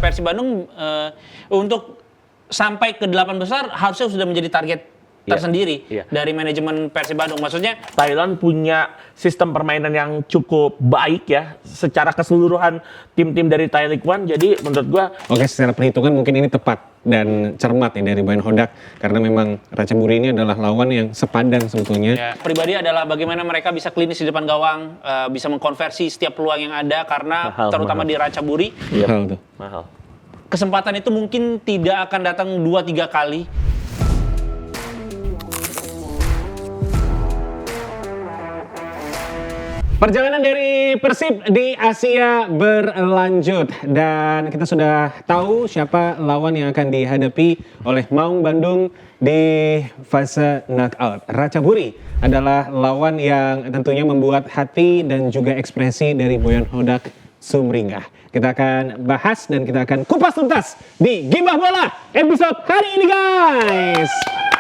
Persib Bandung untuk sampai ke 8 besar harusnya sudah menjadi target tersendiri dari manajemen Persib Bandung. Maksudnya Thailand punya sistem permainan yang cukup baik ya secara keseluruhan tim-tim dari Thai League One. Jadi menurut gua secara perhitungan mungkin ini tepat dan cermat ya dari Boyan Hodak karena memang Ratchaburi ini adalah lawan yang sepadan sebetulnya. Ya, pribadi adalah bagaimana mereka bisa klinis di depan gawang, bisa mengkonversi setiap peluang yang ada karena terutama di Ratchaburi. Mahal. Kesempatan itu mungkin tidak akan datang 2-3 kali. Perjalanan dari Persib di Asia berlanjut dan kita sudah tahu siapa lawan yang akan dihadapi oleh Maung Bandung di fase knockout. Ratchaburi adalah lawan yang tentunya membuat hati dan juga ekspresi dari Boyan Hodak sumringah. Kita akan bahas dan kita akan kupas tuntas di Gibah Bola episode hari ini, guys.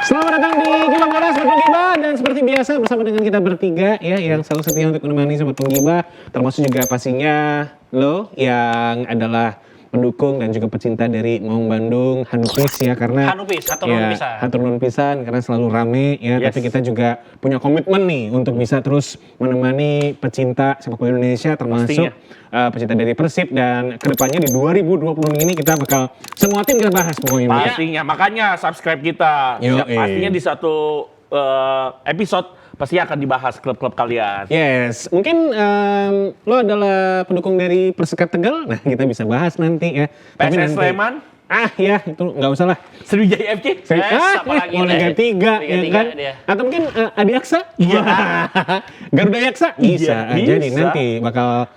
Selamat datang di Gibah Bola Sobat Penggibah, dan seperti biasa bersama dengan kita bertiga ya yang selalu setia untuk menemani Sobat Penggibah, termasuk juga pastinya lo yang adalah pendukung dan juga pecinta dari Maung Bandung, Hanupis ya, karena hatur nuhun pisan karena selalu rame ya. Tapi kita juga punya komitmen nih untuk bisa terus menemani pecinta sepak bola Indonesia, termasuk pecinta dari Persib, dan kedepannya di 2020 ini kita bakal semua tim kita bahas pokoknya. Pastinya, makanya subscribe kita. Pastinya di satu episode pasti akan dibahas klub-klub kalian. Yes, mungkin lo adalah pendukung dari Persikap Tegal, nah kita bisa bahas nanti ya. PSS Sleman? Ya itu nggak usah lah. Sriwijaya FC? Mau Liga 3 ya kan? Atau mungkin Adi Aksa? Iya. Garuda Yaksa? Bisa. Jadi nanti bakal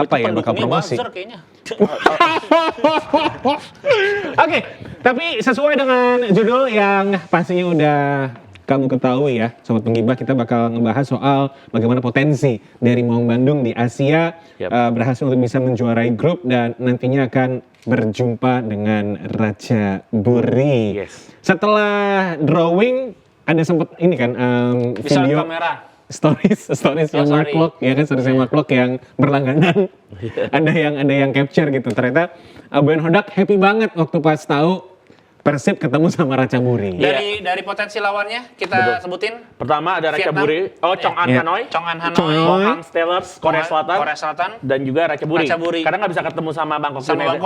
bakal promosi. Oke, tapi sesuai dengan judul yang pastinya udah kamu ketahui ya, Sobat Penggibah, kita bakal ngebahas soal bagaimana potensi dari Maung Bandung di Asia berhasil untuk bisa menjuarai grup dan nantinya akan berjumpa dengan Ratchaburi. Setelah drawing ada sempat ini kan video stories yang Mark Klok ya kan, stories yang Mark Klok yang berlangganan. ada yang capture gitu. Ternyata Boyan Hodak happy banget waktu pas tahu Persib ketemu sama Ratchaburi. Dari potensi lawannya kita sebutin. Pertama ada Ratchaburi, Chong'an Hanoi, Pohang Steelers, Korea Selatan, dan juga Ratchaburi. Karena nggak bisa ketemu sama Bangkok United.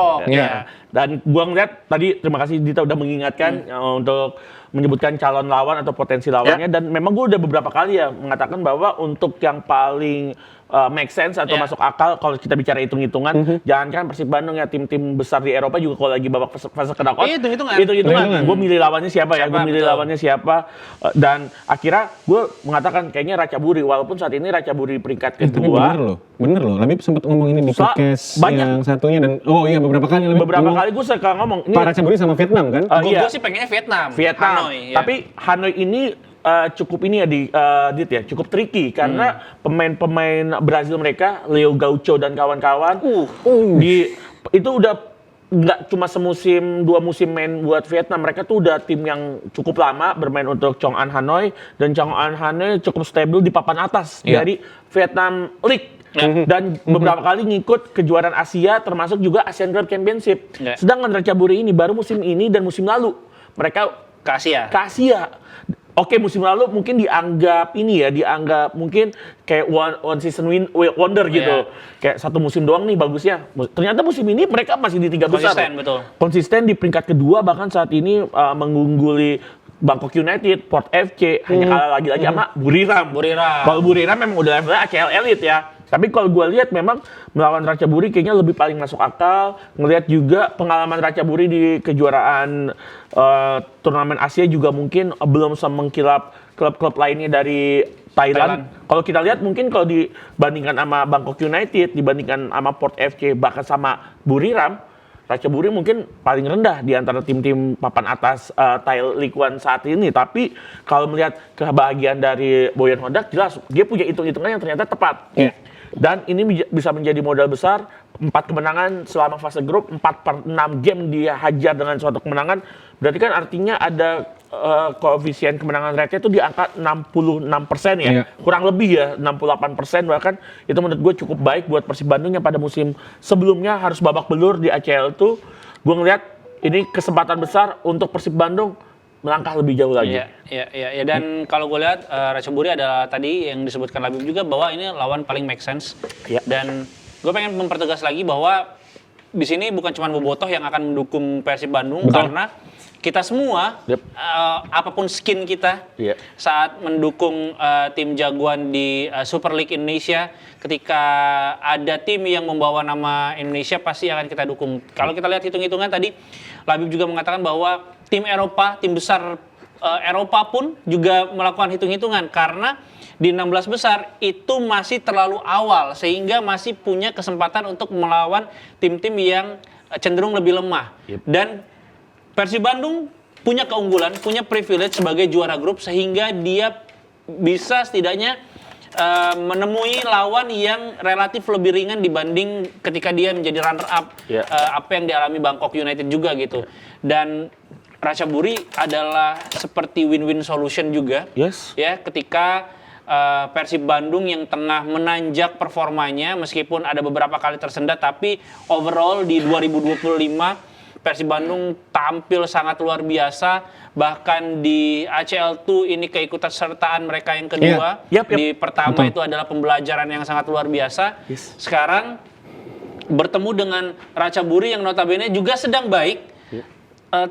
Dan gua ngeliat tadi, terima kasih Dita udah mengingatkan untuk menyebutkan calon lawan atau potensi lawannya, dan memang gue udah beberapa kali ya mengatakan bahwa untuk yang paling make sense atau masuk akal kalau kita bicara hitung-hitungan, jangankan Persib Bandung ya, tim-tim besar di Eropa juga kalau lagi babak fase knockout hitung-hitungan. Gue milih lawannya siapa dan akhirnya gue mengatakan kayaknya Ratchaburi, walaupun saat ini Ratchaburi peringkat kedua. Bener loh. Labib sempat ngomong ini di podcast yang satunya, dan beberapa kali gue suka ngomong ini Pak Ratchaburi sama Vietnam kan? Gue sih pengennya Vietnam. Hanoi, tapi Hanoi ini cukup ini ya cukup tricky karena pemain-pemain Brazil mereka, Leo Gaucho dan kawan-kawan itu udah nggak cuma semusim 2 musim main buat Vietnam, mereka tuh udah tim yang cukup lama bermain untuk Chong'an Hanoi, dan Chong'an Hanoi cukup stabil di papan atas dari Vietnam League. Dan beberapa kali ngikut kejuaraan Asia, termasuk juga Asian Club Championship. Sedangkan Ratchaburi ini baru musim ini dan musim lalu mereka ke Asia. Oke, musim lalu mungkin dianggap mungkin kayak one season wonder gitu. Kayak satu musim doang nih bagusnya. Ternyata musim ini mereka masih di 3 besar. Konsisten di peringkat kedua, bahkan saat ini mengungguli Bangkok United, Port FC, hanya kalah lagi-lagi sama Buriram. Kalau Buriram memang udah levelnya ACL Elite ya. Tapi kalau gue lihat memang melawan Ratchaburi kayaknya lebih paling masuk akal. Ngelihat juga pengalaman Ratchaburi di kejuaraan turnamen Asia juga mungkin belum semengkilap klub-klub lainnya dari Thailand. Kalau kita lihat mungkin kalau dibandingkan sama Bangkok United, dibandingkan sama Port FC, bahkan sama Buriram, Ratchaburi mungkin paling rendah di antara tim-tim papan atas Thai League One saat ini. Tapi kalau melihat kebahagiaan dari Boyan Hodak, jelas dia punya hitung-hitungan yang ternyata tepat. Dan ini bisa menjadi modal besar. 4 kemenangan selama fase grup, 4/6 game dia hajar dengan suatu kemenangan. Berarti kan artinya ada koefisien kemenangan rate-nya itu di angka 66% ya. Kurang lebih ya, 68% bahkan. Itu menurut gue cukup baik buat Persib Bandung yang pada musim sebelumnya harus babak belur di ACL itu. gue ngeliat ini kesempatan besar untuk Persib Bandung melangkah lebih jauh lagi. Iya. Dan kalau gue lihat Ratchaburi adalah tadi yang disebutkan Labib juga bahwa ini lawan paling make sense. Ya. Dan gue pengen mempertegas lagi bahwa di sini bukan cuma Bobotoh yang akan mendukung Persib Bandung. Betul. Karena kita semua, apapun skin kita saat mendukung tim jagoan di Super League Indonesia, ketika ada tim yang membawa nama Indonesia pasti akan kita dukung. Kalau kita lihat hitung-hitungan tadi, Labib juga mengatakan bahwa tim Eropa, tim besar Eropa pun juga melakukan hitung-hitungan karena di 16 besar itu masih terlalu awal sehingga masih punya kesempatan untuk melawan tim-tim yang cenderung lebih lemah. Dan Persib Bandung punya keunggulan, punya privilege sebagai juara grup sehingga dia bisa setidaknya menemui lawan yang relatif lebih ringan dibanding ketika dia menjadi runner up apa yang dialami Bangkok United juga gitu. Dan Ratchaburi adalah seperti win-win solution juga. Ya, ketika Persib Bandung yang tengah menanjak performanya meskipun ada beberapa kali tersendat, tapi overall di 2025 Persib Bandung tampil sangat luar biasa, bahkan di ACL2 ini keikutsertaan sertaan mereka yang kedua. Di pertama itu adalah pembelajaran yang sangat luar biasa. Sekarang bertemu dengan Ratchaburi yang notabene juga sedang baik,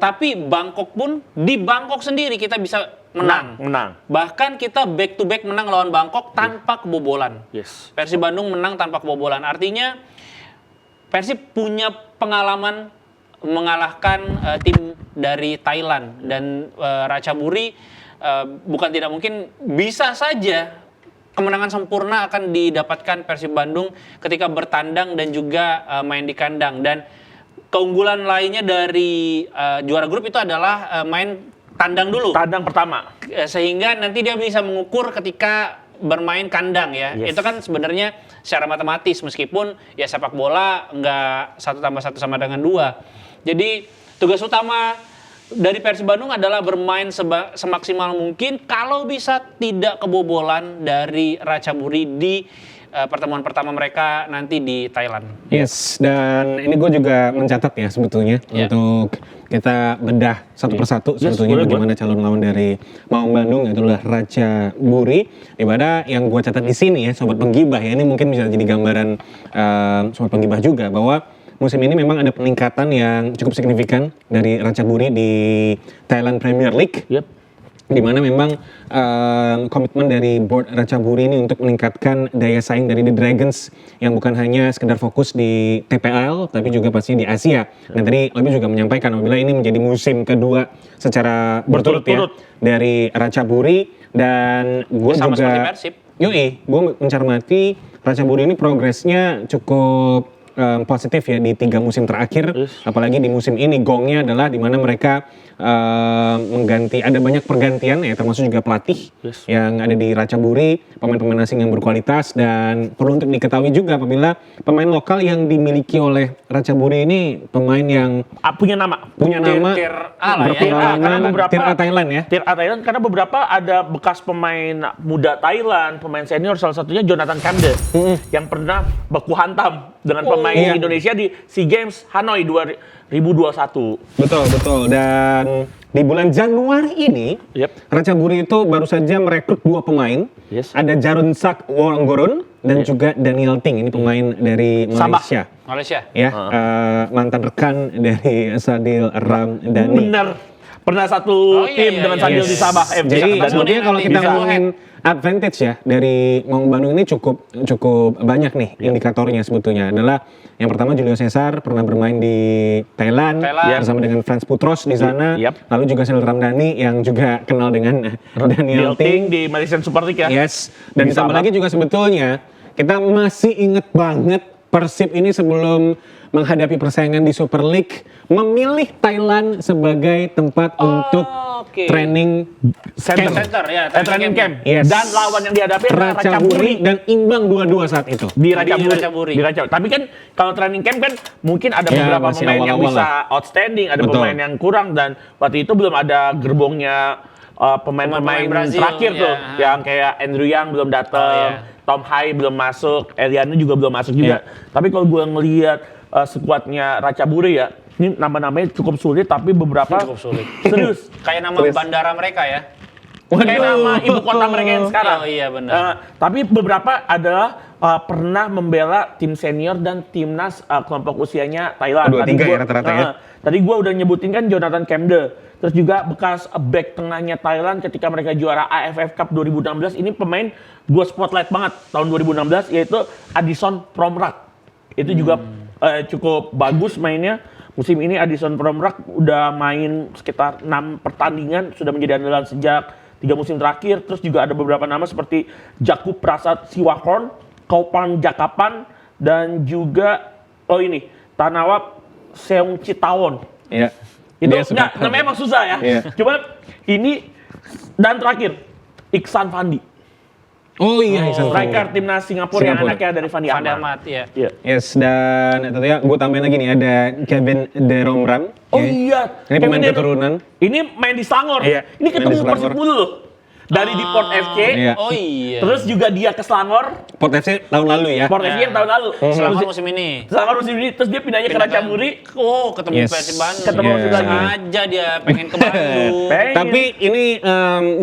tapi Bangkok pun di Bangkok sendiri kita bisa menang. Bahkan kita back to back menang lawan Bangkok tanpa kebobolan. Persib Bandung menang tanpa kebobolan. Artinya Persib punya pengalaman mengalahkan tim dari Thailand dan Ratchaburi bukan tidak mungkin bisa saja kemenangan sempurna akan didapatkan Persib Bandung ketika bertandang dan juga main di kandang. Dan keunggulan lainnya dari juara grup itu adalah main tandang dulu. Tandang pertama. Sehingga nanti dia bisa mengukur ketika bermain kandang ya. Itu kan sebenarnya secara matematis meskipun ya sepak bola nggak 1 tambah 1 sama dengan 2. Jadi tugas utama dari Persib Bandung adalah bermain semaksimal mungkin kalau bisa tidak kebobolan dari Ratchaburi di pertemuan pertama mereka nanti di Thailand. Yes, dan ini gue juga mencatat ya sebetulnya untuk kita bedah satu persatu sebetulnya bagaimana calon lawan dari Maung Bandung yaitu adalah Ratchaburi. Dimana yang gue catat di sini ya sobat penggibah ya, ini mungkin bisa jadi gambaran sobat penggibah juga bahwa musim ini memang ada peningkatan yang cukup signifikan dari Ratchaburi di Thailand Premier League. Di mana memang komitmen dari board Ratchaburi ini untuk meningkatkan daya saing dari The Dragons yang bukan hanya sekedar fokus di TPL tapi juga pasti di Asia. Dan tadi Labib juga menyampaikan apabila ini menjadi musim kedua secara berturut ya dari Ratchaburi, dan gue juga seperti Persib. Gue mencermati Ratchaburi ini progresnya cukup positif ya di 3 musim terakhir, apalagi di musim ini gongnya adalah di mana mereka mengganti, ada banyak pergantian ya termasuk juga pelatih yang ada di Ratchaburi, pemain-pemain asing yang berkualitas. Dan perlu untuk diketahui juga apabila pemain lokal yang dimiliki oleh Ratchaburi ini pemain yang punya nama Tier A lah ya. Tier A Thailand ya. Tier A Thailand karena beberapa ada bekas pemain muda Thailand, pemain senior, salah satunya Jonathan Kamde yang pernah baku hantam dengan pemain Indonesia di SEA Games Hanoi 2021. Betul. Dan di bulan Januari ini, Ratchaburi itu baru saja merekrut 2 pemain. Ada Jarunsak Woronggoron dan juga Daniel Ting. Ini pemain dari Malaysia. Ya, mantan rekan dari Sadil Ramdhani. Benar. Pernah satu tim dengan Sadil di Sabah. Jadi sebetulnya kalau kita ngomongin advantage ya dari Maung Bandung ini cukup banyak nih indikatornya sebetulnya. Adalah yang pertama Julio Cesar pernah bermain di Thailand. Bersama dengan Frans Putros di sana. Lalu juga Sadil Ramdhani yang juga kenal dengan Daniel Ting di Malaysian Super League ya. Dan ditambah lagi juga sebetulnya kita masih inget banget Persib ini sebelum menghadapi persaingan di Super League memilih Thailand sebagai tempat untuk training center training camp. Dan lawan yang dihadapi Ratchaburi dan imbang 2-2 saat itu di Ratchaburi. Tapi kan kalau training camp kan mungkin ada beberapa pemain yang bisa outstanding, ada pemain yang kurang, dan waktu itu belum ada gerbongnya pemain-pemain terakhir tuh yang kayak Andrew Yang belum datang, Tom Hai belum masuk, Eliano juga belum masuk juga. Tapi kalau gue ngelihat skuadnya Ratchaburi ya, Ini nama-namanya cukup sulit, tapi beberapa Cukup sulit. serius. Kayak nama Tulis. bandara mereka ya. Kayak nama ibu kota mereka yang sekarang. Oh iya benar. Tapi beberapa adalah pernah membela tim senior dan timnas kelompok usianya Thailand. Dua, tiga ya rata-rata ya. Tadi gue udah nyebutin kan Jonathan Kemde. Terus juga bekas back tengahnya Thailand ketika mereka juara AFF Cup 2016. Ini pemain gue spotlight banget tahun 2016, yaitu Addison Promrak. Itu juga cukup bagus mainnya. Musim ini Addison Promrak udah main sekitar 6 pertandingan, sudah menjadi andalan sejak 3 musim terakhir. Terus juga ada beberapa nama seperti Jakub Prasad Siwakon, Kaupan Jakapan, dan juga Tanawap Seong Citawon. Iya. Itu Dia suka. namanya emang susah ya. Iya. Cuma ini, dan terakhir Iksan Fandi. Oh iya, Ihsan Fandi. Striker timnas Singapura yang Singapura. anaknya dari Fandi Fandi Ahmad. Ahmad ya. Iya. Yes, dan tentunya gue tambahin lagi nih ada Kevin De Romram. Oh Ya. iya. Ini pemain Kevin keturunan. Ini main di Selangor. Iya, Ini main ketemu di Selangor. Persib mulu loh. Dari di Port FC. Iya. Oh iya. Terus juga dia ke Selangor. Port FC tahun lalu ya. Port FC yang tahun lalu. Selangor musim ini. Selangor musim ini. Terus dia pindahnya ke Ratchaburi. Oh, ketemu Yes. Persib Bandung. Ketemu Persib lagi. Aja dia pengen ke Bandung. Pengen. Tapi ini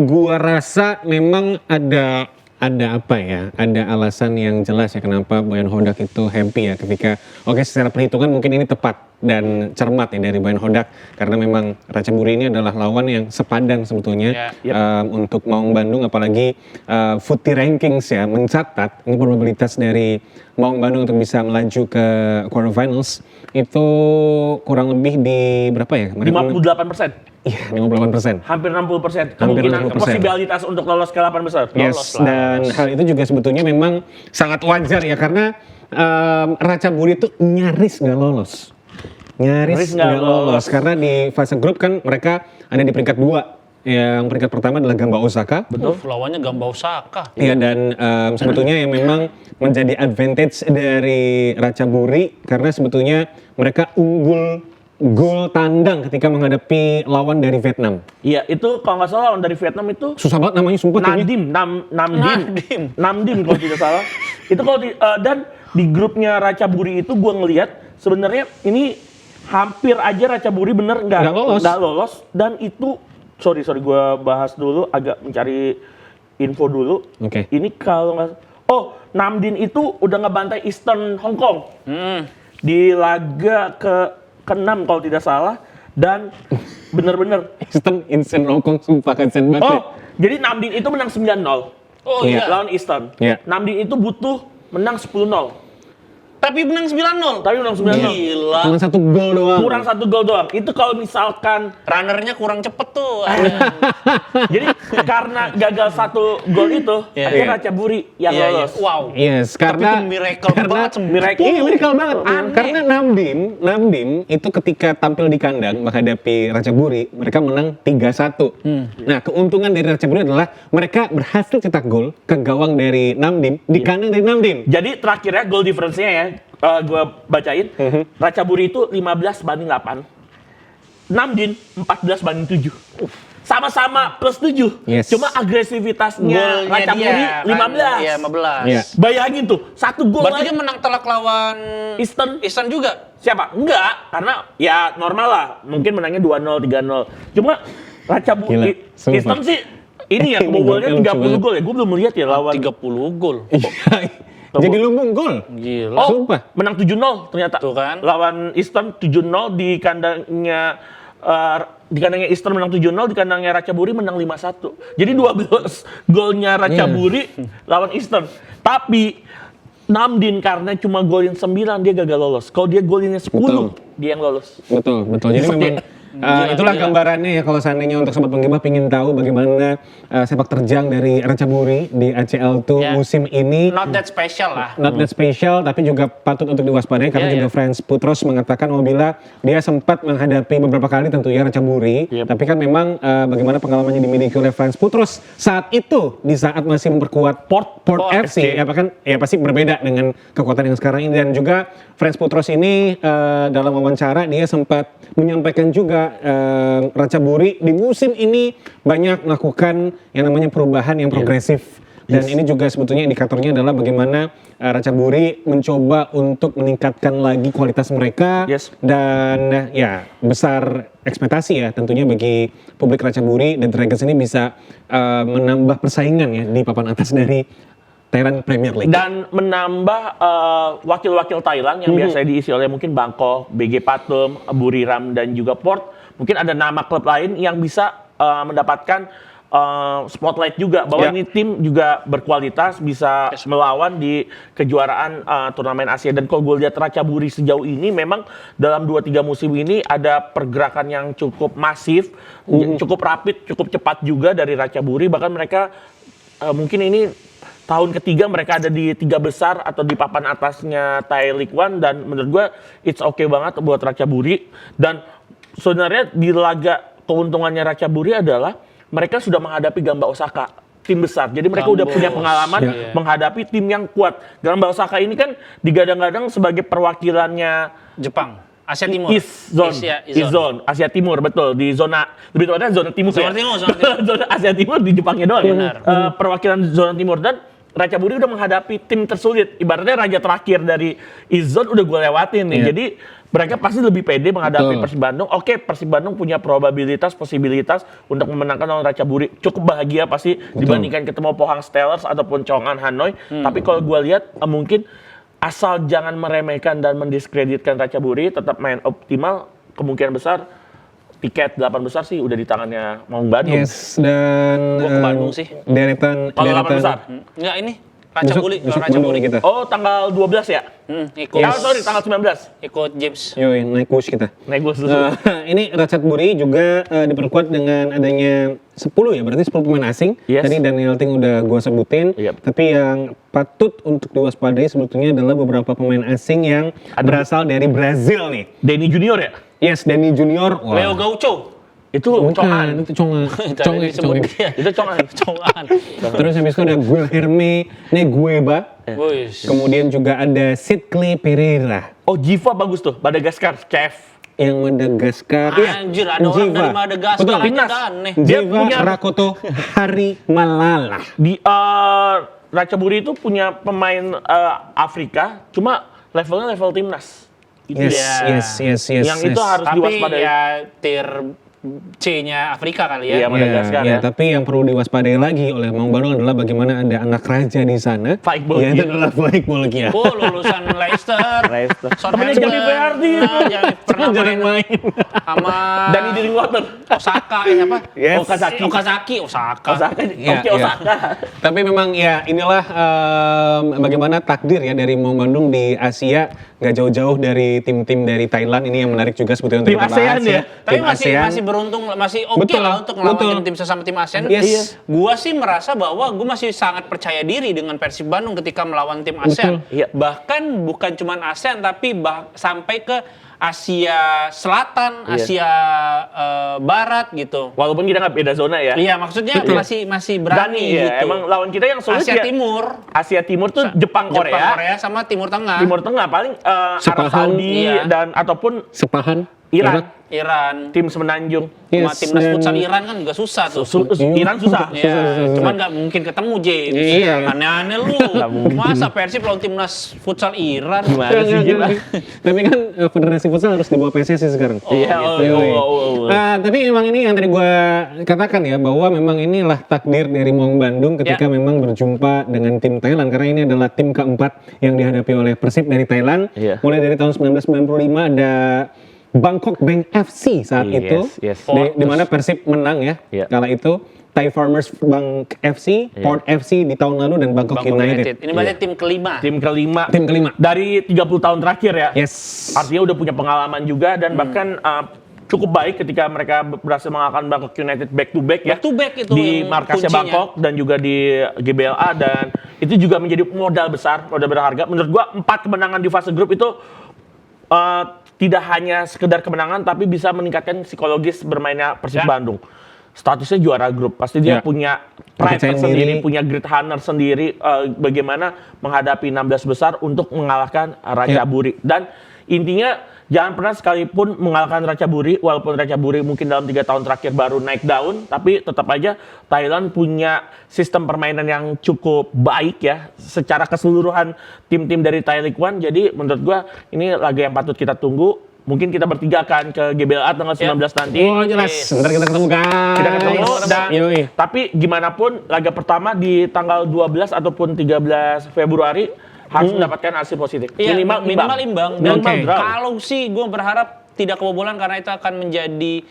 gua rasa memang ada apa ya? Ada alasan yang jelas ya kenapa Boyan Hodak itu happy ya ketika secara perhitungan mungkin ini tepat dan cermat ya dari Boyan Hodak karena memang Ratchaburi ini adalah lawan yang sepadan sebetulnya untuk Maung Bandung, apalagi Footy Rankings ya mencatat ini probabilitas dari Maung Bandung untuk bisa melaju ke quarterfinals itu kurang lebih di berapa ya? Kemarin 58%. Iya, 58%. Hampir 60%. Hampir Kemungkinan 60%. posibilitas untuk lolos ke 8 besar. Yes, dan hal itu juga sebetulnya memang sangat wajar ya karena Ratchaburi itu nyaris nggak lolos. Nyaris nggak lolos karena di fase grup kan mereka ada di peringkat 2. Yang peringkat pertama adalah Gamba Osaka. Betul. Lawannya Gamba Osaka. Iya, dan sebetulnya yang memang menjadi advantage dari Ratchaburi karena sebetulnya mereka unggul gol tandang ketika menghadapi lawan dari Vietnam. Iya, itu kalau nggak salah lawan dari Vietnam itu Susah banget namanya sumpah. timnya. Namdim kalau tidak salah. Itu kalau dan di grupnya Ratchaburi itu gue ngelihat sebenarnya ini hampir aja Ratchaburi bener nggak lolos. Dan itu sorry gue bahas dulu, agak mencari info dulu. Oke. Ini kalau nggak Namdin itu udah ngebantai Eastern Hong Kong di laga ke-6 kalau tidak salah, dan bener-bener Instant Hong Kong sumpah kan sen banget. jadi Namdin itu menang 9-0 Oh Iya. iya. lawan Eastern. Iya. Namdin itu butuh menang 10-0. Tapi menang 9-0. Tapi menang 9-0. Gila. Cuma 1 gol doang. Kurang 1 gol doang. Itu kalau misalkan Runnernya kurang cepet tuh. jadi karena gagal 1 gol itu, Iya. akhirnya Iya. Ratchaburi yang Iya, iya. lolos. Wow. Yes, karena itu miracle banget, miracle. Iya, miracle banget. Aneh. Karena Namdim itu ketika tampil di kandang menghadapi Ratchaburi, mereka menang 3-1. Nah, keuntungan dari Ratchaburi adalah mereka berhasil cetak gol ke gawang dari Namdim di kandang dari Namdim. Jadi terakhirnya gol difference-nya ya, gue bacain. Ratchaburi itu 15-8. Namdin 14-7. Sama-sama plus 7. Yes. Cuma agresivitasnya Golnya Ratchaburi dia 15. Iya, 15. Iya. Bayangin tuh, 1 gol Berarti aja. dia menang telak lawan Eastern juga. Siapa? Enggak, karena ya normal lah. Mungkin menangnya 2-0, 3-0. Cuma Gila, Ratchaburi sumpah. Eastern sih ini ya kebobolannya Lucu 30 banget. gol ya. Gue belum lihat ya lawan. 30 gol. Jadi lumbung gol. Gila. Oh, Sumpah. menang 7-0 ternyata. Tuh kan. Lawan Eastern 7-0 di kandangnya Eastern menang 7-0, di kandangnya Ratchaburi menang 5-1. Jadi 12 golnya Ratchaburi lawan Eastern. Tapi Namdin karena cuma golin 9 dia gagal lolos. Kalau dia golinnya 10 Betul. dia yang lolos. Betul. Jadi memang itulah gambarannya ya kalau seandainya untuk sobat penggibah ingin tahu bagaimana sepak terjang dari Ratchaburi di ACL2 Ya. musim ini. Not that special lah. Not that special, tapi juga patut untuk diwaspadai karena Ya, juga ya. Franz Putros mengatakan apabila dia sempat menghadapi beberapa kali tentunya Ratchaburi, tapi kan memang bagaimana pengalamannya dimiliki oleh Franz Putros saat itu di saat masih memperkuat Port FC, ya bahkan ya pasti berbeda dengan kekuatan yang sekarang ini. Dan juga Franz Putros ini dalam wawancara dia sempat menyampaikan juga Ratchaburi di musim ini banyak melakukan yang namanya perubahan yang progresif. Dan ini juga sebetulnya indikatornya adalah bagaimana Ratchaburi mencoba untuk meningkatkan lagi kualitas mereka. Dan ya besar ekspektasi ya tentunya bagi publik Ratchaburi dan Dragons ini bisa menambah persaingan ya di papan atas dari Thailand Premier League. Dan menambah wakil-wakil Thailand yang biasanya diisi oleh mungkin Bangkok, BG Pathum, Buriram, dan juga Port. Mungkin ada nama klub lain yang bisa mendapatkan spotlight juga bahwa ini tim juga berkualitas, bisa melawan di kejuaraan turnamen Asia. Dan kalau gue lihat Ratchaburi sejauh ini memang dalam 2-3 musim ini ada pergerakan yang cukup masif, cukup rapid, cukup cepat juga dari Ratchaburi. Bahkan mereka mungkin ini tahun ketiga mereka ada di 3 besar atau di papan atasnya Thai League One, dan menurut gue it's okay banget buat Ratchaburi. Dan sebenarnya di laga keuntungannya Ratchaburi adalah mereka sudah menghadapi Gamba Osaka, tim besar. Jadi mereka udah punya pengalaman menghadapi tim yang kuat. Gamba Osaka ini kan digadang-gadang sebagai perwakilannya Jepang. Asia Timur. East Zone. Asia Timur, betul. Di zona, lebih tepatnya zona timur. Zona timur. Zona Asia Timur di Jepangnya doang. Benar. Perwakilan zona timur. Dan Ratchaburi udah menghadapi tim tersulit. Ibaratnya raja terakhir dari East Zone udah gue lewatin nih. Jadi mereka pasti lebih pede menghadapi Persib Bandung. Oke, Persib Bandung punya posibilitas untuk memenangkan lawan Ratchaburi. Cukup bahagia pasti dibandingkan ketemu Pohang Steelers ataupun Chong'an Hanoi. Tapi kalau gue lihat mungkin asal jangan meremehkan dan mendiskreditkan Ratchaburi, tetap main optimal, kemungkinan besar tiket 8 besar sih udah di tangannya Maung Bandung. Yes, dan Gua ke Bandung sih. Deretan 8 besar. Enggak, ini Ratchaburi kita. Oh, tanggal 12 ya? Ikut. Sorry, tanggal 19. Ikut James. Yoi, naik bus kita. Naik bus. Ini Ratchaburi juga diperkuat dengan adanya 10 ya, berarti 10 pemain asing. Tadi Daniel Ting udah gua sebutin. Tapi yang patut untuk diwaspadai sebetulnya adalah beberapa pemain asing yang berasal dari Brazil nih. Denny Junior ya? Yes, Denny Junior. Leo Gaucho. Itu Chong'an. Itu Chong'an. Itu Chong'an. Terus habis itu ada Guilherme Negueba. Kemudian juga ada Sidney Pereira. Oh, Jiva bagus tuh, Madagaskar, chef. Yang Madagaskar. Anjir, ada orang dari Madagaskar aja aneh. Dia punya Rakoto Hari Malala. Di Ratchaburi itu punya pemain Afrika, cuma levelnya level timnas. Yes. Yang itu harus diwaspadai. Tapi ya tier C-nya Afrika kali ya. Iya, Madagaskar ya. Tapi yang perlu diwaspadai lagi oleh Maung Bandung adalah bagaimana ada anak raja di sana. Itu adalah Faik Bolkiah. Oh, lulusan Leicester. Temennya Jamie Vardy. Pernah main sama Danny Drinkwater. Osaka apa? Okazaki. Osaka. Tapi memang ya inilah bagaimana takdir ya dari Maung Bandung di Asia, nggak jauh-jauh dari tim-tim dari Thailand. Ini yang menarik juga sebetulnya untuk kita bahas ya. Tapi masih beruntung, masih oke lah untuk melawan tim sesama tim ASEAN. Gua sih merasa bahwa gua masih sangat percaya diri dengan Persib Bandung ketika melawan tim ASEAN. Bahkan bukan cuma ASEAN tapi sampai ke Asia Selatan, Asia Barat gitu. Walaupun kita nggak beda zona ya. Iya, maksudnya masih berani gitu. Emang lawan kita yang sulit Asia Timur. Asia Timur tuh Jepang, Korea sama Timur Tengah. Timur Tengah paling Arab Saudi dan ataupun Sepahan. Iran. Tim Semenanjung. Timnas futsal Iran kan juga susah tuh. Iran susah. Cuman nggak mungkin ketemu James. Aneh-aneh lu. Masa Persib lawan timnas futsal Iran? Gimana sih? Tapi kan Federasi Futsal harus di bawah PSSI sekarang. Tapi memang ini yang tadi gue katakan ya, bahwa memang inilah takdir dari Maung Bandung ketika memang berjumpa dengan tim Thailand. Karena ini adalah tim keempat yang dihadapi oleh Persib dari Thailand. Mulai dari tahun 1995 ada Bangkok Bank FC saat itu, di mana Persib menang ya, kala itu. Thai Farmers Bank FC, Port FC di tahun lalu, dan Bangkok United. Ini berarti tim kelima. Tim kelima. Dari 30 tahun terakhir ya. Artinya udah punya pengalaman juga, dan bahkan cukup baik ketika mereka berhasil mengalahkan Bangkok United back to back ya. Itu di markasnya Bangkok dan juga di GBLA, dan itu juga menjadi modal besar, modal berharga. Menurut gua 4 kemenangan di fase grup itu tidak hanya sekedar kemenangan, tapi bisa meningkatkan psikologis bermainnya Persib Bandung. Statusnya juara grup, pasti dia punya pride tersendiri, punya grit hunter sendiri, bagaimana menghadapi 16 besar untuk mengalahkan Ratchaburi. Dan intinya jangan pernah sekalipun mengalahkan Ratchaburi, walaupun Ratchaburi mungkin dalam 3 tahun terakhir baru naik daun, tapi tetap aja Thailand punya sistem permainan yang cukup baik ya, secara keseluruhan tim-tim dari Thai League One. Jadi menurut gua ini laga yang patut kita tunggu. Mungkin kita bertiga akan ke GBLA tanggal 19 nanti. Oh jelas, sebentar kita ketemu guys. Kita ketemu dan Yoi. tapi gimana pun laga pertama di tanggal 12 ataupun 13 Februari harus mendapatkan hasil positif. Iya, minimal imbang. Dan Minimal draw. kalau sih gue berharap tidak kebobolan karena itu akan menjadi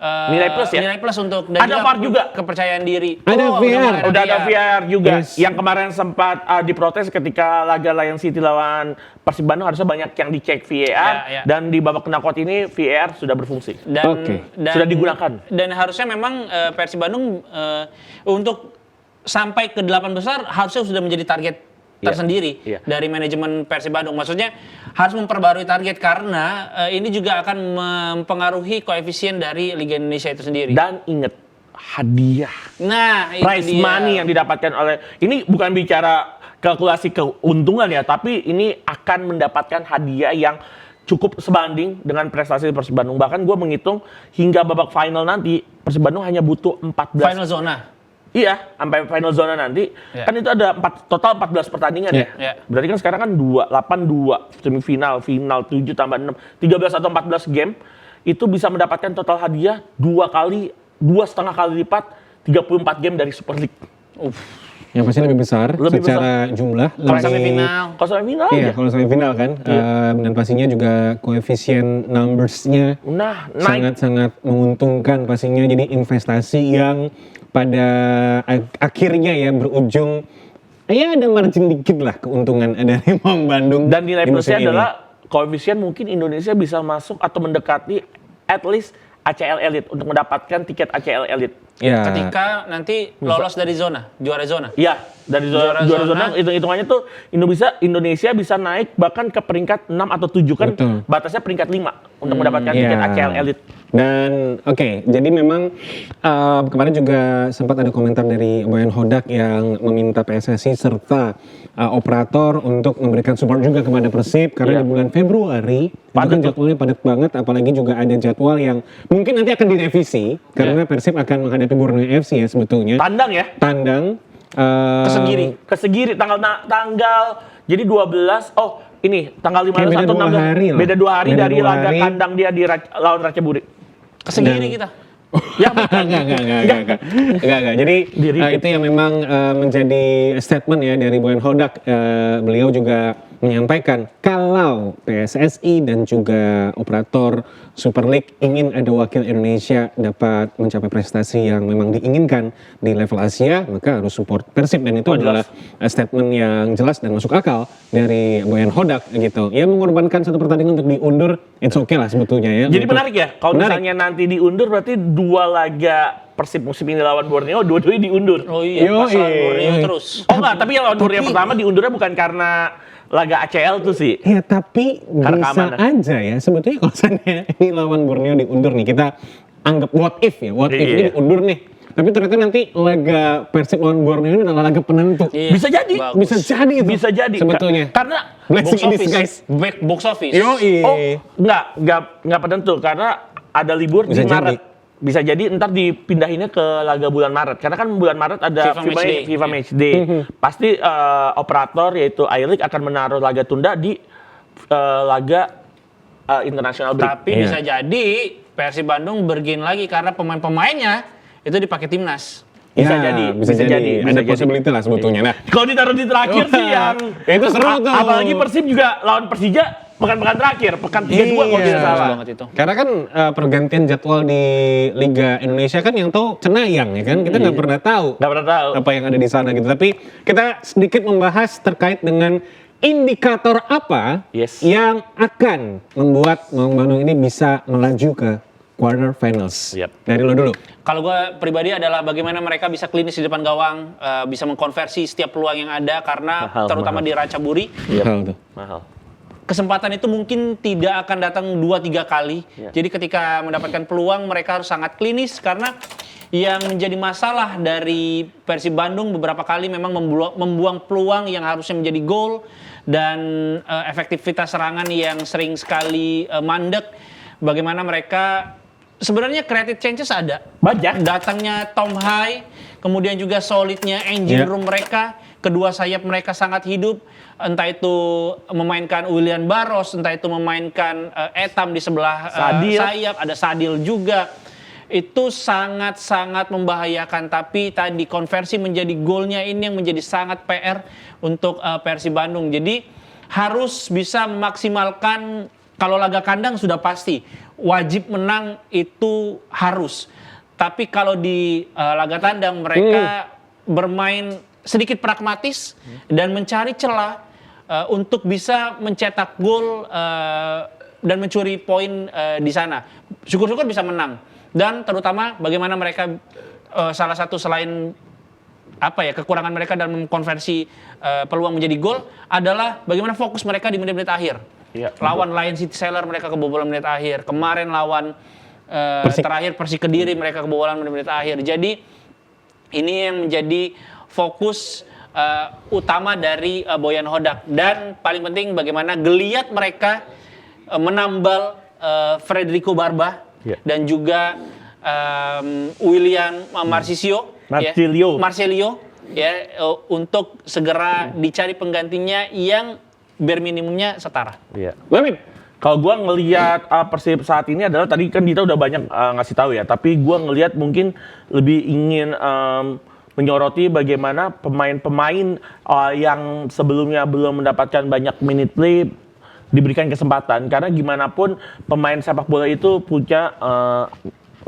Nilai plus ya? Nilai plus untuk dan Ada VAR juga. kepercayaan diri. Ada VR. Udah ada VR juga. Yes. Yang kemarin sempat diprotes ketika laga Lion City lawan Persib Bandung, harusnya banyak yang dicek VAR Ya. dan di babak knockout ini VAR sudah berfungsi. Dan, Oke. Sudah digunakan. Dan harusnya memang Persib Bandung untuk sampai ke 8 besar harusnya sudah menjadi target tersendiri Iya. dari manajemen Persib Bandung. Maksudnya harus memperbarui target karena ini juga akan mempengaruhi koefisien dari Liga Indonesia itu sendiri. Dan ingat, hadiah. Nah, itu Prize dia. money yang didapatkan oleh, ini bukan bicara kalkulasi keuntungan ya, tapi ini akan mendapatkan hadiah yang cukup sebanding dengan prestasi Persib Bandung. Bahkan gue menghitung hingga babak final nanti Persib Bandung hanya butuh 14. Final zona. Iya, sampai final zona nanti Ya. kan itu ada total 14 pertandingan ya. Ya. Berarti kan sekarang kan 8-2 semifinal, final 7 tambah 6, 13 atau 14 game itu bisa mendapatkan total hadiah 2,5 kali lipat 34 game dari Super League. Yang pasti lebih besar Lebih secara jumlah. Kalau lebih- semifinal. Kalau semifinal Iya, aja. kalau semifinal kan. Dan pastinya juga koefisien numbers-nya Nah, naik. sangat-sangat menguntungkan pastinya. Jadi investasi yang pada akhirnya ya berujung ya ada margin dikit lah keuntungan dari Maung Bandung. Dan nilai di musim plusnya ini. adalah koefisien mungkin Indonesia bisa masuk atau mendekati at least ACL Elite untuk mendapatkan tiket ACL Elite. ya. Ketika nanti lolos dari zona, juara zona. Iya, dari Juara juara zona. zona hitungannya tuh Indonesia bisa naik bahkan ke peringkat 6 atau 7 kan. Betul. Batasnya peringkat 5 untuk mendapatkan tiket Iya. ACL Elite. Dan oke, jadi memang kemarin juga sempat ada komentar dari Boyan Hodak yang meminta PSSI serta operator untuk memberikan support juga kepada Persib karena Iya. di bulan Februari itu Padat kan tuh. jadwalnya padat banget, apalagi juga ada jadwal yang mungkin nanti akan direvisi karena Persib akan menghadapi Borneo FC ya sebetulnya. Tandang ya. Tandang Kesegiri tanggal jadi 12. Oh, ini tanggal 15 Kayak beda atau 2 16. hari lah. Beda 2 hari Beda dari 2 laga hari. kandang dia di lawan Ratchaburi. Kesegiri kita. Ya, bukan. Enggak. Jadi itu yang memang menjadi statement ya dari Boyan Hodak. Beliau juga menyampaikan kalau PSSI dan juga operator Super League ingin ada wakil Indonesia dapat mencapai prestasi yang memang diinginkan di level Asia, maka harus support Persib, dan itu adalah statement yang jelas dan masuk akal dari Boyan Hodak gitu. Ya mengorbankan satu pertandingan untuk diundur, it's okay lah sebetulnya ya. Jadi Untuk- menarik ya, kalau Menarik. misalnya nanti diundur berarti 2 laga Persib musim ini lawan Borneo, dua-duanya diundur. Oh iya, Yo, pas lawan iya. Borneo terus. Oh enggak, tapi yang lawan Borneo pertama diundurnya bukan karena laga ACL tuh sih. Ya tapi Karena bisa keamanan. aja ya sebetulnya kalau seandainya ini lawan Borneo diundur nih, kita anggap what if ya, what if ini Iya. diundur nih. Tapi ternyata nanti laga Persib lawan Borneo ini adalah laga penentu. Iya, Bisa jadi. bagus. Bisa jadi itu. Bisa jadi. sebetulnya. Karena Blessing Box in office. disguise. Box office. Yoi. enggak penentu karena ada libur Bisa di Maret. Bisa jadi ntar dipindahinnya ke laga bulan Maret. Karena kan bulan Maret ada FIFA Match Day. Pasti operator yaitu iLeague akan menaruh laga tunda di laga international break. Tapi bisa jadi Persib Bandung bergain lagi karena pemain-pemainnya itu dipakai timnas. Bisa Ya, jadi, bisa jadi. bisa Ada jadi. possibility lah sebetulnya. Nah, Kalau ditaruh di terakhir sih yang itu seru tuh. apalagi Persib juga lawan Persija pekan-pekan terakhir, pekan 32 kalau tidak Iya. salah. Banget itu. Karena kan pergantian jadwal di Liga Indonesia kan yang tahu Cenayang ya kan, kita nggak pernah tahu Nggak pernah tahu. apa yang ada di sana gitu. Tapi kita sedikit membahas terkait dengan indikator apa Yes. yang akan membuat Maung Bandung ini bisa melaju ke quarter finals. Yep. Dari lo dulu. Kalau gue pribadi adalah bagaimana mereka bisa klinis di depan gawang, bisa mengkonversi setiap peluang yang ada karena terutama di Ratchaburi, Mahal tuh. Mahal. kesempatan itu mungkin tidak akan datang 2-3 kali. Iya. Jadi ketika mendapatkan peluang mereka harus sangat klinis karena yang menjadi masalah dari Persib Bandung beberapa kali memang membuang peluang yang harusnya menjadi gol dan efektivitas serangan yang sering sekali mandek. Bagaimana mereka sebenarnya creative changes ada. Banyak. Datangnya Tom Hai, kemudian juga solidnya engine room mereka, kedua sayap mereka sangat hidup. Entah itu memainkan William Barros, entah itu memainkan Etam di sebelah sayap, ada Sadil juga. Itu sangat-sangat membahayakan, tapi tadi konversi menjadi golnya ini yang menjadi sangat PR untuk Persib Bandung. Jadi harus bisa memaksimalkan, kalau laga kandang sudah pasti wajib menang itu harus. Tapi kalau di laga tandang mereka bermain sedikit pragmatis dan mencari celah untuk bisa mencetak gol dan mencuri poin di sana. Syukur-syukur bisa menang. Dan terutama bagaimana mereka salah satu selain kekurangan mereka dalam mengkonversi peluang menjadi gol adalah bagaimana fokus mereka di menit-menit akhir. Ya, lawan Lion City Seller mereka kebobolan menit akhir. Kemarin lawan terakhir Persik Kediri mereka kebobolan menit-menit akhir. Jadi ini yang menjadi fokus utama dari Boyan Hodak. Dan paling penting bagaimana geliat mereka menambal Federico Barba dan juga William Marcelio untuk segera dicari penggantinya yang berminimumnya setara. Iya. Kalau gue ngelihat Persib saat ini adalah tadi kan Dita udah banyak ngasih tahu ya, tapi gue ngelihat mungkin lebih ingin menyoroti bagaimana pemain-pemain yang sebelumnya belum mendapatkan banyak minute play diberikan kesempatan, karena gimana pun pemain sepak bola itu punya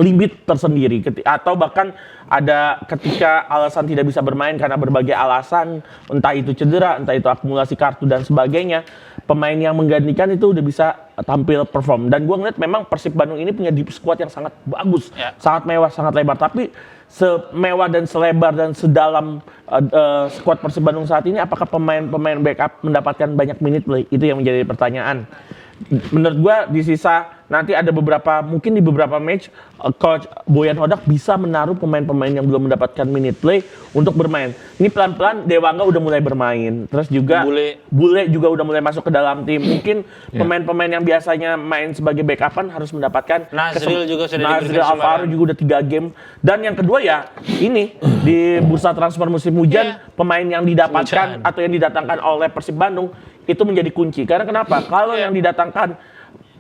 limit tersendiri, atau bahkan ada ketika alasan tidak bisa bermain karena berbagai alasan, entah itu cedera, entah itu akumulasi kartu dan sebagainya, pemain yang menggantikan itu udah bisa tampil perform. Dan gue ngeliat memang Persib Bandung ini punya deep squad yang sangat bagus, sangat mewah, sangat lebar. Tapi semewah dan selebar dan sedalam squad Persib Bandung saat ini, apakah pemain-pemain backup mendapatkan banyak minute play? Itu yang menjadi pertanyaan. Menurut gue di sisa nanti ada mungkin di beberapa match Coach Boyan Hodak bisa menaruh pemain-pemain yang belum mendapatkan minute play untuk bermain. Ini pelan-pelan Dewangga udah mulai bermain, terus juga Bule juga udah mulai masuk ke dalam tim. Mungkin pemain-pemain yang biasanya main sebagai backupan harus mendapatkan Nazril juga sudah Nazril Alvaro juga udah 3 game. Dan yang kedua ya ini di bursa transfer musim hujan pemain yang didapatkan atau yang didatangkan oleh Persib Bandung itu menjadi kunci. Karena kenapa? Kalau yang didatangkan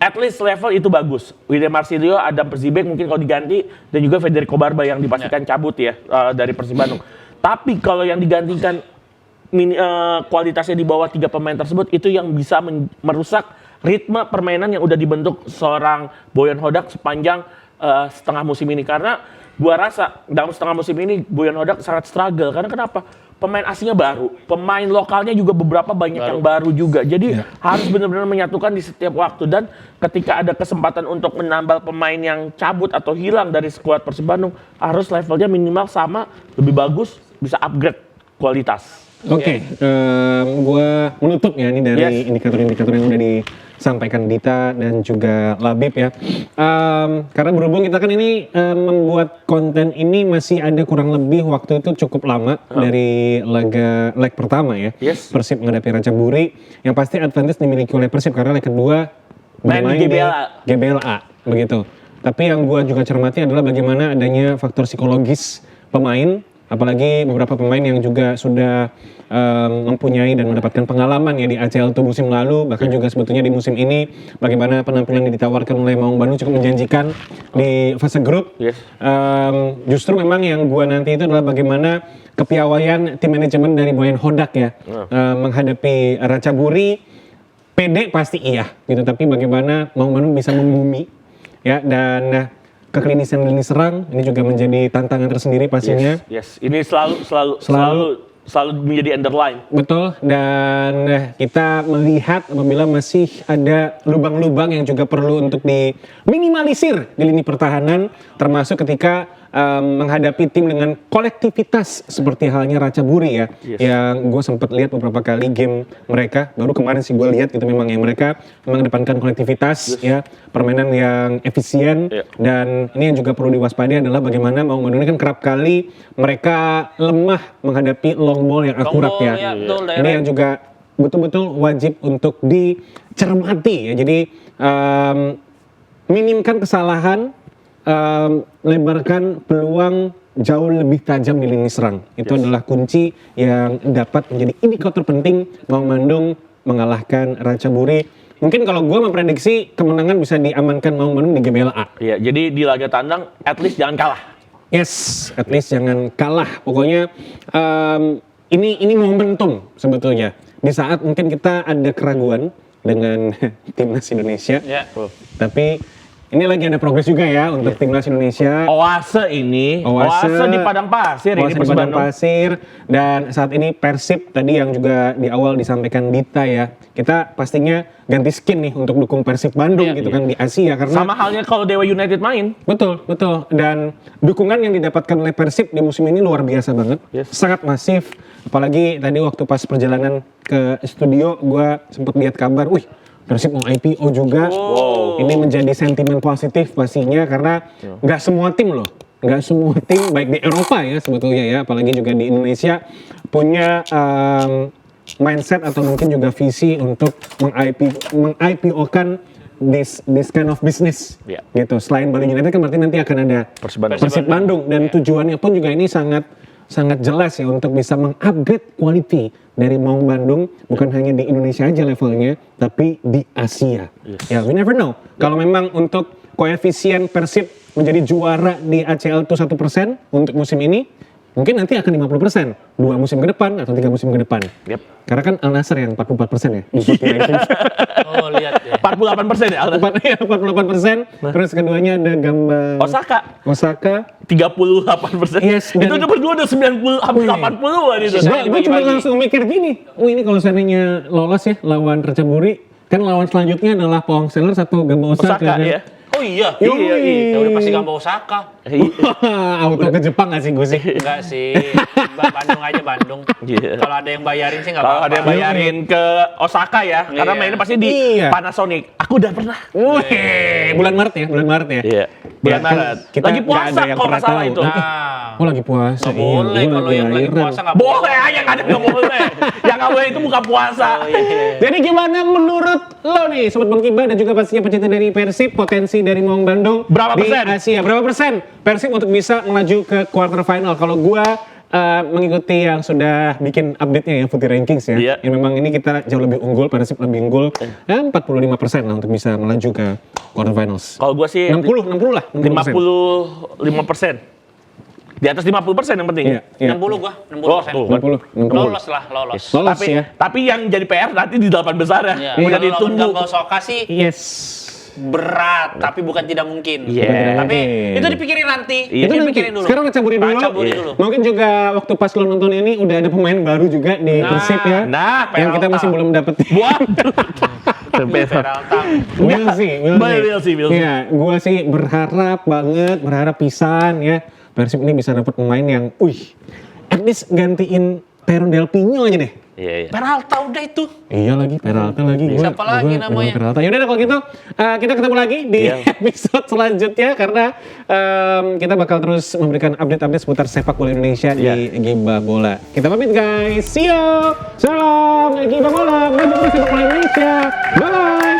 at least level itu bagus. William Marcelio, Adam Perzibek mungkin kalau diganti, dan juga Federico Barba yang dipastikan cabut ya dari Persib Bandung. Tapi kalau yang digantikan kualitasnya di bawah 3 pemain tersebut, itu yang bisa merusak ritme permainan yang udah dibentuk seorang Boyan Hodak sepanjang setengah musim ini. Karena gua rasa dalam setengah musim ini Boyan Hodak sangat struggle. Karena kenapa? Pemain asingnya baru, pemain lokalnya juga beberapa banyak yang baru juga. Jadi harus benar-benar menyatukan di setiap waktu. Dan ketika ada kesempatan untuk menambal pemain yang cabut atau hilang dari skuad Persib Bandung, harus levelnya minimal sama, lebih bagus, bisa upgrade kualitas. Oke, gue menutup ya ini dari indikator-indikator yang udah disampaikan Dita dan juga Labib ya. Karena berhubung kita kan ini membuat konten ini masih ada kurang lebih waktu itu cukup lama dari leg pertama ya. Persib menghadapi Ratchaburi, yang pasti advantage dimiliki oleh Persib karena leg kedua bermain di GBLA begitu. Tapi yang gue juga cermati adalah bagaimana adanya faktor psikologis pemain. Apalagi beberapa pemain yang juga sudah mempunyai dan mendapatkan pengalaman ya di ACL itu musim lalu, bahkan juga sebetulnya di musim ini bagaimana penampilan yang ditawarkan oleh Maung Bandung cukup menjanjikan di fase grup. Justru memang yang gua nanti itu adalah bagaimana kepiawaian tim manajemen dari Boyan Hodak ya menghadapi Ratchaburi. Pede pasti iya gitu, tapi bagaimana Maung Bandung bisa membumi ya, dan keklinisan lini serang ini juga menjadi tantangan tersendiri pastinya. Ini selalu menjadi underline. Betul, dan kita melihat apabila masih ada lubang-lubang yang juga perlu untuk diminimalisir di lini pertahanan, termasuk ketika menghadapi tim dengan kolektivitas seperti halnya Ratchaburi ya, yang gue sempat lihat beberapa kali game mereka. Baru kemarin sih gue lihat gitu memang ya mereka mengedepankan kolektivitas ya, permainan yang efisien dan ini yang juga perlu diwaspadai adalah bagaimana Maung Bandung ini kan kerap kali mereka lemah menghadapi long ball yang akurat ya. Ini yang juga betul-betul wajib untuk dicermati ya. Jadi minimkan kesalahan, lebarkan peluang jauh lebih tajam di lini serang. Itu adalah kunci yang dapat menjadi indikator penting Maung Bandung mengalahkan Ratchaburi. Mungkin kalau gue memprediksi kemenangan bisa diamankan Maung Bandung di GBLA. Iya, jadi di laga tandang at least jangan kalah. Yes, at least jangan kalah. Pokoknya ini momentum sebetulnya. Di saat mungkin kita ada keraguan dengan timnas Indonesia, tapi ini lagi ada progres juga ya untuk timnas Indonesia. Oase di Padang Pasir. Oase di Padang Pasir. Dan saat ini Persib tadi yang juga di awal disampaikan Dita ya. Kita pastinya ganti skin nih untuk dukung Persib Bandung gitu kan di Asia. Karena sama halnya kalau Dewa United main. Betul. Dan dukungan yang didapatkan oleh Persib di musim ini luar biasa banget. Sangat masif. Apalagi tadi waktu pas perjalanan ke studio gue sempat lihat kabar, Persib mau IPO juga. Ini menjadi sentimen positif pastinya karena nggak semua tim baik di Eropa ya sebetulnya ya, apalagi juga di Indonesia punya mindset atau mungkin juga visi untuk meng-IPO-kan this kind of business gitu. Selain Bali United kan berarti nanti akan ada Persib Bandung dan tujuannya pun juga ini sangat jelas ya untuk bisa mengupgrade quality dari Maung Bandung bukan hanya di Indonesia aja levelnya tapi di Asia. Ya, we never know. Kalau memang untuk koefisien Persib menjadi juara di ACL itu 1% untuk musim ini, mungkin nanti akan 50%, 2 musim ke depan atau 3 musim ke depan. Karena kan Al Nassr yang 44% ya. Oh, lihat ya. 48% ya Al Nassr. 48%. Terus keduanya ada gambar Osaka 38%. Yes, itu udah berdua udah 90 hampir 80-an itu. Gue cuma langsung mikir gini, ini kalau seandainya lolos ya lawan Ratchaburi, kan lawan selanjutnya adalah Pohang Steelers atau Gamba Osaka ya. Oh iya. Iya. Ya udah pasti Gamba Osaka. Auto ke Jepang gak sih gue sih? Enggak sih. Bandung aja Bandung. Kalau ada yang bayarin sih enggak apa-apa. Kalau ada yang bayarin ke Osaka ya, karena mainnya pasti di Panasonic. Aku udah pernah. Bulan Maret ya. Iya. Bulan Maret. Kita lagi puasa kalau nggak salah itu. Oh lagi puasa. Nggak boleh kalau yang lagi puasa nggak boleh. Yang ada nggak boleh. Yang nggak boleh itu buka puasa. Jadi gimana menurut lo nih, Sobat Bang Kiba dan juga pastinya pecinta dari Persib, potensi dari Maung Bandung berapa di persen? Asia? Berapa persen Persib untuk bisa melaju ke quarter final? Kalau gua mengikuti yang sudah bikin update-nya ya, Footy Rankings ya. Yang memang ini kita jauh lebih unggul, Persib lebih unggul. 45% lah untuk bisa melaju ke quarter finals. Kalau gua sih 60 lah. 55%. Di atas 50% yang penting. 60 gua, 60%. Lolos. Tapi yang jadi PR nanti di 8 besar ya. Udah ditunggu. Gamba Osaka sih. Berat, tapi bukan tidak mungkin. Tapi itu dipikirin nanti. Itu dipikirin dulu. Sekarang caburi dulu. Mungkin juga waktu pas lo nonton ini udah ada pemain baru juga di Persib ya. Yang kita masih belum dapet. Will sih. Iya, gue sih berharap pisan ya. Persib ini bisa dapat pemain yang, at least gantiin Teron Del Pino aja deh. Peralta udah itu. Iya lagi, Peralta lagi. Siapa lagi namanya? Peralta. Yaudah kalau gitu, kita ketemu lagi di episode selanjutnya karena kita bakal terus memberikan update-update seputar sepak bola Indonesia di Giba Bola. Kita pamit guys, see you. Salam Giba Bola, menuju sepak bola Indonesia. Bye.